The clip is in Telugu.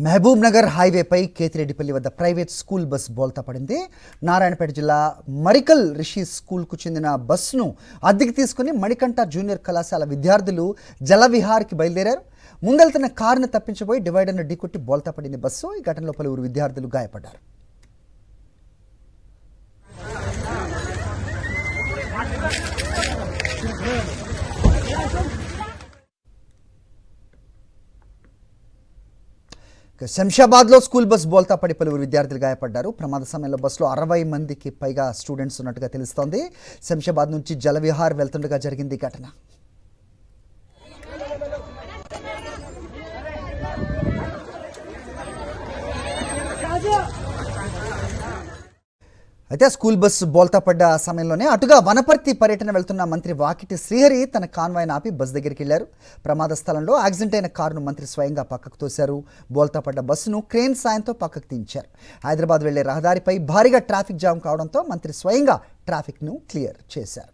మహబూబ్ నగర్ హైవేపై కేతిరెడ్డిపల్లి వద్ద ప్రైవేట్ స్కూల్ బస్ బోల్తా పడింది. నారాయణపేట జిల్లా మరికల్ రిషి స్కూల్కు చెందిన బస్సును అద్దెకి తీసుకుని మణికంఠ జూనియర్ కళాశాల విద్యార్థులు జలవిహార్కి బయలుదేరారు. ముందెళ్తున్న కారును తప్పించబోయి డివైడర్ను ఢీకొట్టి బోల్తా పడింది బస్సు. ఈ ఘటనలో పలువురు విద్యార్థులు గాయపడ్డారు. శంషాబాద్లో స్కూల్ బస్ బోల్తా పడి పలువురు విద్యార్థులు గాయపడ్డారు. ప్రమాద సమయంలో బస్సులో 60 మందికి పైగా స్టూడెంట్స్ ఉన్నట్టుగా తెలుస్తోంది. శంషాబాద్ నుంచి జలవిహార్ వెళ్తుండగా జరిగింది ఘటన. అయితే స్కూల్ బస్సు బోల్తా పడ్డ సమయంలోనే అటుగా వనపర్తి పర్యటన వెళ్తున్న మంత్రి వాకిటి శ్రీహరి తన కాన్వాయ్ని ఆపి బస్ దగ్గరికి వెళ్లారు. ప్రమాద స్థలంలో యాక్సిడెంట్ అయిన కారును మంత్రి స్వయంగా పక్కకు తోశారు. బోల్తా పడ్డ బస్సును క్రేన్ సాయంతో పక్కకు దించారు. హైదరాబాద్ వెళ్లే రహదారిపై భారీగా ట్రాఫిక్ జామ్ కావడంతో మంత్రి స్వయంగా ట్రాఫిక్ను క్లియర్ చేశారు.